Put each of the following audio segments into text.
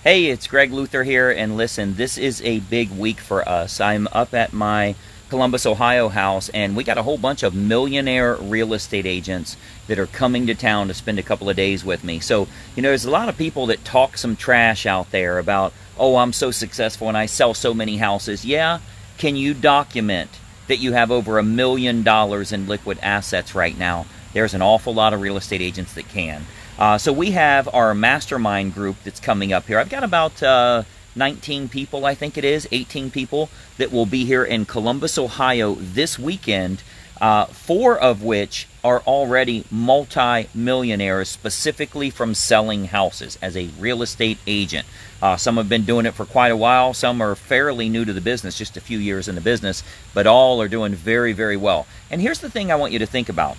Hey, it's Greg Luther here, and listen, this is a big week for us. I'm up at my Columbus, Ohio house, and we got a whole bunch of millionaire real estate agents that are coming to town to spend a couple of days with me. So, there's a lot of people that talk some trash out there about, oh, I'm so successful and I sell so many houses. Yeah, can you document that you have over $1 million in liquid assets right now? There's an awful lot of real estate agents that can. So we have our mastermind group that's coming up here. I've got about 19 people, I think it is, 18 people that will be here in Columbus, Ohio this weekend, 4 of which are already multi-millionaires specifically from selling houses as a real estate agent. Some have been doing it for quite a while. Some are fairly new to the business, just a few years in the business, but all are doing very, very well. And here's the thing I want you to think about.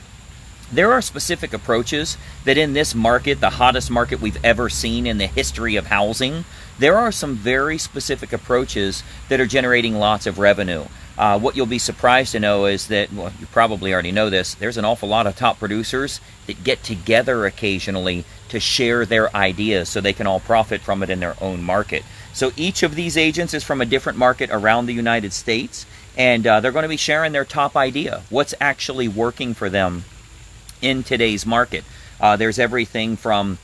There are specific approaches that in this market, the hottest market we've ever seen in the history of housing, there are some very specific approaches that are generating lots of revenue. What you'll be surprised to know is that, well, you probably already know this, there's an awful lot of top producers that get together occasionally to share their ideas so they can all profit from it in their own market. So each of these agents is from a different market around the United States, and they're going to be sharing their top idea, what's actually working for them in today's market. There's everything from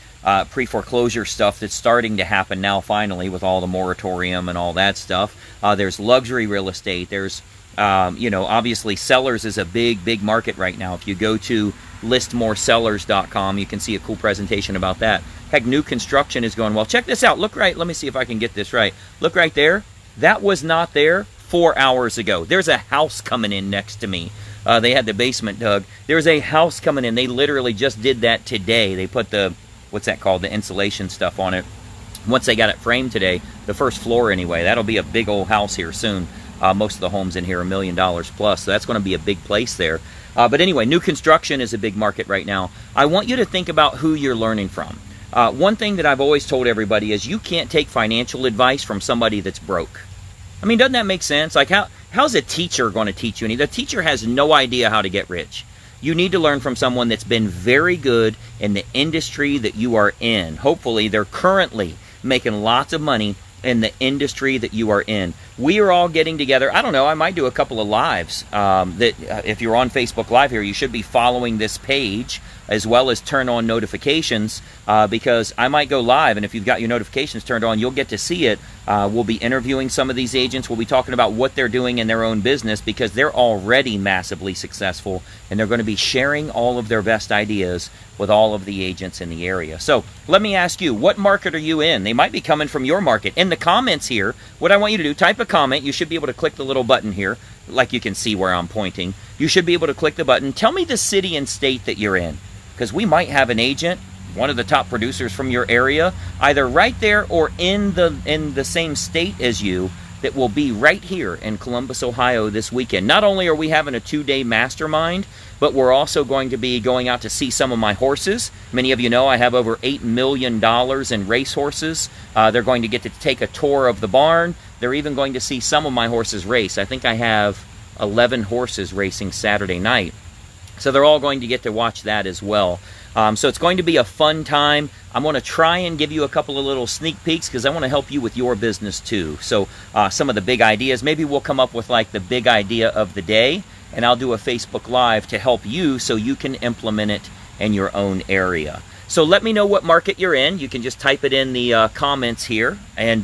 pre-foreclosure stuff that's starting to happen now finally with all the moratorium and all that stuff. There's luxury real estate. There's, obviously sellers is a big market right now. If you go to listmoresellers.com, you can see a cool presentation about that. Heck, new construction is going well. Check this out. Look right. Let me see if I can get this right. Look right there. That was not there 4 hours ago. There's a house coming in next to me. They had the basement dug. There's a house coming in. They literally just did that today. They put the, what's that called, the insulation stuff on it. Once they got it framed today, the first floor anyway, that'll be a big old house here soon. Most of the homes in here are $1 million plus, so that's going to be a big place there. But anyway, new construction is a big market right now. I want you to think about who you're learning from. One thing that I've always told everybody is you can't take financial advice from somebody that's broke. I mean, doesn't that make sense? Like, how's a teacher going to teach you anything? The teacher has no idea how to get rich. You need to learn from someone that's been very good in the industry that you are in. Hopefully, they're currently making lots of money in the industry that you are in. We are all getting together. I don't know, I might do a couple of lives. If you're on Facebook Live here, you should be following this page as well as turn on notifications because I might go live, and if you've got your notifications turned on, you'll get to see it. We'll be interviewing some of these agents. We'll be talking about what they're doing in their own business because they're already massively successful, and they're going to be sharing all of their best ideas with all of the agents in the area. So let me ask you, what market are you in? They might be coming from your market. In the comments here, what I want you to do, type a comment. You should be able to click the little button here, like you can see where I'm pointing. You should be able to click the button. Tell me the city and state that you're in, because we might have an agent, one of the top producers from your area, either right there or in the same state as you, that will be right here in Columbus, Ohio this weekend. Not only are we having a 2-day mastermind, but we're also going to be going out to see some of my horses. Many of you know I have over $8 million in race horses. They're going to get to take a tour of the barn. They're even going to see some of my horses race. I think I have 11 horses racing Saturday night. So they're all going to get to watch that as well. So it's going to be a fun time. I'm going to try and give you a couple of little sneak peeks because I want to help you with your business too. So some of the big ideas, maybe we'll come up with like the big idea of the day, and I'll do a Facebook Live to help you so you can implement it in your own area. So let me know what market you're in. You can just type it in the comments here. And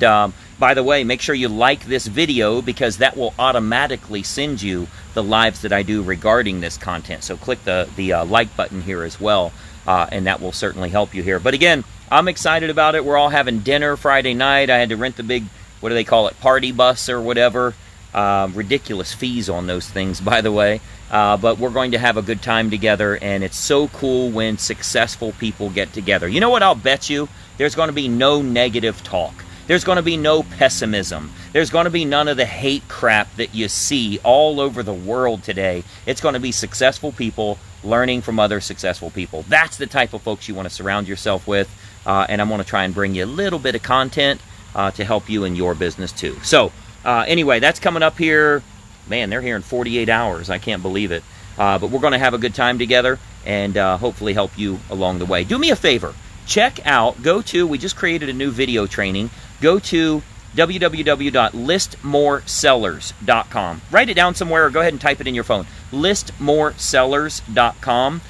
by the way, make sure you like this video because that will automatically send you the lives that I do regarding this content. So click the like button here as well, and that will certainly help you here. But again, I'm excited about it. We're all having dinner Friday night. I had to rent the big, what do they call it, party bus or whatever. Ridiculous fees on those things, by the way. But we're going to have a good time together, and it's so cool when successful people get together. You know what I'll bet you? There's going to be no negative talk. There's going to be no pessimism. There's going to be none of the hate crap that you see all over the world today. It's going to be successful people learning from other successful people. That's the type of folks you want to surround yourself with, and I'm going to try and bring you a little bit of content to help you in your business too. So anyway, that's coming up here. Man, they're here in 48 hours. I can't believe it. But we're going to have a good time together and hopefully help you along the way. Do me a favor. we just created a new video training. Go to www.listmoresellers.com. Write it down somewhere or go ahead and type it in your phone. Listmoresellers.com.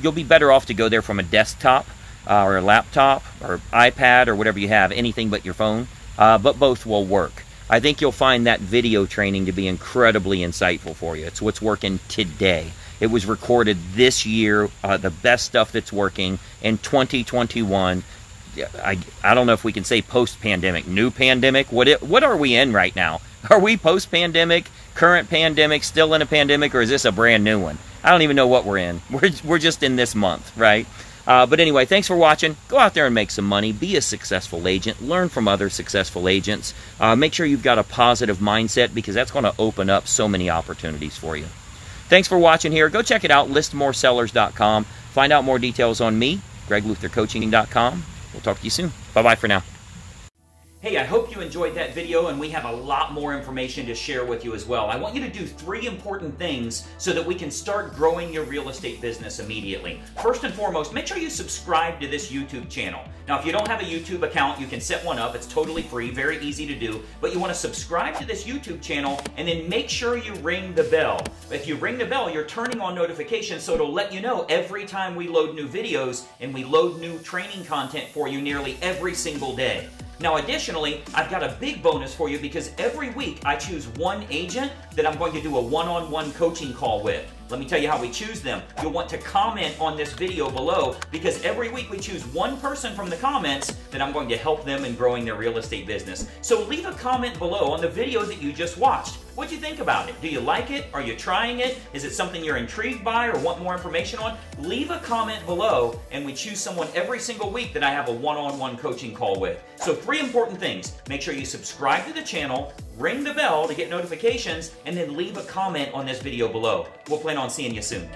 You'll be better off to go there from a desktop or a laptop or iPad or whatever you have, anything but your phone, but both will work. I think you'll find that video training to be incredibly insightful for you. It's what's working today. It was recorded this year, the best stuff that's working in 2021. I don't know if we can say post-pandemic, new pandemic. What are we in right now? Are we post-pandemic, current pandemic, still in a pandemic, or is this a brand new one? I don't even know what we're in. We're just in this month, right? But anyway, thanks for watching. Go out there and make some money. Be a successful agent. Learn from other successful agents. Make sure you've got a positive mindset because that's going to open up so many opportunities for you. Thanks for watching here. Go check it out, listmoresellers.com. Find out more details on me, GregLutherCoaching.com. We'll talk to you soon. Bye-bye for now. Hey, I hope you enjoyed that video, and we have a lot more information to share with you as well. I want you to do 3 important things so that we can start growing your real estate business immediately. First and foremost, make sure you subscribe to this YouTube channel. Now, if you don't have a YouTube account, you can set one up. It's totally free, very easy to do. But you want to subscribe to this YouTube channel, and then make sure you ring the bell. If you ring the bell, you're turning on notifications, so it'll let you know every time we load new videos, and we load new training content for you nearly every single day. Now, additionally, I've got a big bonus for you because every week I choose one agent that I'm going to do a one-on-one coaching call with. Let me tell you how we choose them. You'll want to comment on this video below because every week we choose one person from the comments that I'm going to help them in growing their real estate business. So leave a comment below on the video that you just watched. What'd you think about it? Do you like it? Are you trying it? Is it something you're intrigued by or want more information on? Leave a comment below and we choose someone every single week that I have a one-on-one coaching call with. So 3 important things. Make sure you subscribe to the channel, ring the bell to get notifications, and then leave a comment on this video below. We'll plan on seeing you soon.